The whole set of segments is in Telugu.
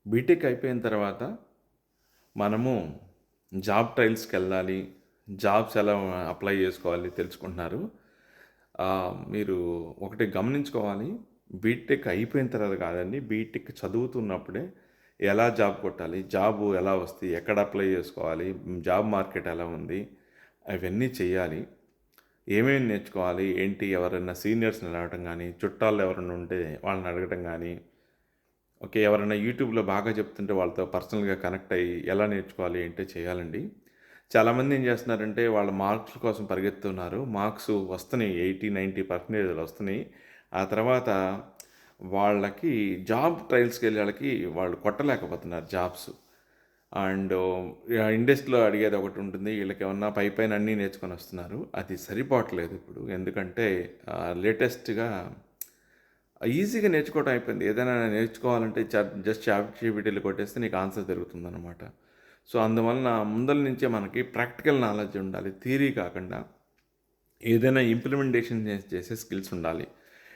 బీటెక్ అయిపోయిన తర్వాత మనము జాబ్ ట్రయల్స్‌కెళ్ళాలి. జాబ్స్ ఎలా అప్లై చేసుకోవాలి తెలుసుకుంటున్నారు. మీరు ఒకటి గమనించుకోవాలి. బీటెక్ అయిపోయిన తర్వాత కాదండి. బీటెక్ చదువుతున్నప్పుడే ఎలా జాబ్ కొట్టాలి? జాబు ఎలా వస్తాయి? ఎక్కడ అప్లై చేసుకోవాలి? జాబ్ మార్కెట్ ఎలా ఉంది? అవన్నీ చెయ్యాలి. ఏమేమి నేర్చుకోవాలి? ఏంటి? ఎవరైనా సీనియర్స్‌ని అడగటం గానీ, చుట్టాలు ఎవరైనా ఉంటే వాళ్ళని అడగటం గానీ, ఓకే. ఎవరైనా యూట్యూబ్‌లో బాగా చెప్తుంటే వాళ్ళతో పర్సనల్‌గా కనెక్ట్ అయ్యి ఎలా నేర్చుకోవాలి ఏంటో చేయాలండి. చాలామంది ఏం చేస్తున్నారంటే వాళ్ళ మార్క్స్ కోసం పరిగెత్తుతున్నారు. మార్క్స్ వస్తున్నాయి 80, 90% వస్తున్నాయి. ఆ తర్వాత వాళ్ళకి జాబ్ ట్రయల్స్‌కెళ్ళే ఆళ్ళకి వాళ్ళు కొట్టలేకపోతున్నారు జాబ్స్. అండ్ ఇండస్ట్రీలో అడిగేది ఒకటుంటుంది. ఈళ్ళకేమన్నా పైపైన అన్నీ నేర్చుకొనొస్తున్నారు. అది సరిపోవట్లేదు ఇప్పుడు. ఎందుకంటే లేటెస్ట్‌గా ఈజీగా నేర్చుకోవడం అయిపోయింది. ఏదైనా నేర్చుకోవాలంటే జస్ట్ చాట్‌జీపీటీలో కొట్టేస్తే నీకు ఆన్సర్ దొరుకుతుందనమాట. సో, అందువలన ముందల నుంచే మనకి ప్రాక్టికల్ నాలెడ్జ్ ఉండాలి. థియరీ కాకుండా ఏదైనా ఇంప్లిమెంటేషన్ చేసే స్కిల్స్ ఉండాలి.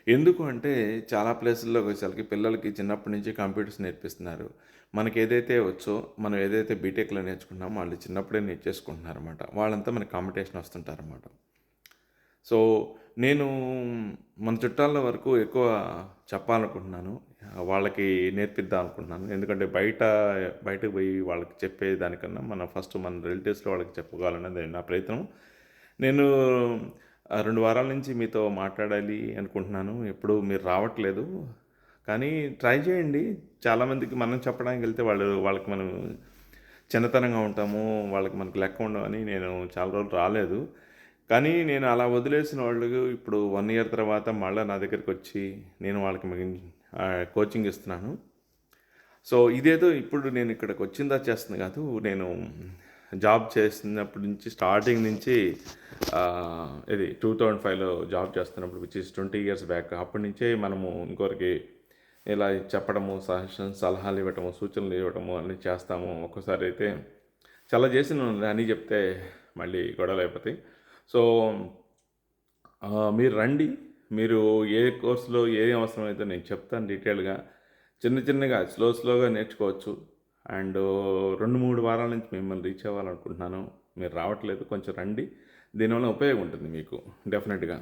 ఎందుకు అంటే చాలా ప్లేసుల్లోకొచ్చేసరికి పిల్లలకి చిన్నప్పటి నుంచి కంప్యూటర్స్ నేర్పిస్తున్నారు. మనకేదైతే వచ్చో మనం ఏదైతే బీటెక్‌లో నేర్చుకున్నామో వాళ్ళు చిన్నప్పుడే నేర్చేసుకుంటున్నారనమాట. వాళ్ళంతా మనకి కాంపిటీషన్ వస్తుంటారనమాట. సో, నేను మన చుట్టాల వరకు ఎక్కువ చెప్పాలనుకుంటున్నాను. వాళ్ళకి నేర్పిద్దాం అనుకుంటున్నాను. ఎందుకంటే బయటకు పోయి వాళ్ళకి చెప్పేదానికన్నా మనం ఫస్ట్ మన రిలేటివ్స్‌లో వాళ్ళకి చెప్పుకోవాలన్నది నా ప్రయత్నం. నేను 2 వారాల నుంచి మీతో మాట్లాడాలి అనుకుంటున్నాను. ఎప్పుడు మీరు రావట్లేదు. కానీ ట్రై చేయండి. చాలామందికి మనం చెప్పడానికెళ్తే వాళ్ళకి మనం చిన్నతనంగా ఉంటాము. వాళ్ళకి మనకు లెక్క ఉండమని నేను చాలా రోజులు రాలేదు. కానీ నేను అలా వదిలేసిన వాళ్ళు ఇప్పుడు 1 ఇయర్ తర్వాత మళ్ళా నా దగ్గరికొచ్చి నేను వాళ్ళకి కోచింగ్ ఇస్తున్నాను. సో, ఇదేదో ఇప్పుడు నేను ఇక్కడికొచ్చిందా చేస్తుంది కాదు. నేను జాబ్ చేస్తున్నప్పటి నుంచి స్టార్టింగ్ నుంచి ఇది 2005లో జాబ్ చేస్తున్నప్పుడు విచ్ ఈస్ 20 ఇయర్స్ బ్యాక్. అప్పటి నుంచే మనము ఇంకొకరికి ఇలా చెప్పడము, సలహాలు ఇవ్వటము, సూచనలు ఇవ్వటము అన్నీ చేస్తాము. ఒక్కోసారి అయితే చాలా చేసినాను అన్నీ చెప్తే మళ్ళీ గొడవలయిపోతాయి. సో, మీరు రండి. మీరు ఏ కోర్స్‌లో ఏం అవసరమైతే నేను చెప్తాను డీటెయిల్‌గా. చిన్నగా స్లోగా నేర్చుకోవచ్చు. అండ్ 2, 3 వారాల నుంచి మిమ్మల్ని రీచ్ అవ్వాలనుకుంటున్నాను. మీరు రావట్లేదు. కొంచెం రండి. దీనివల్ల ఉపయోగం ఉంటుంది మీకు డెఫినెట్‌గా.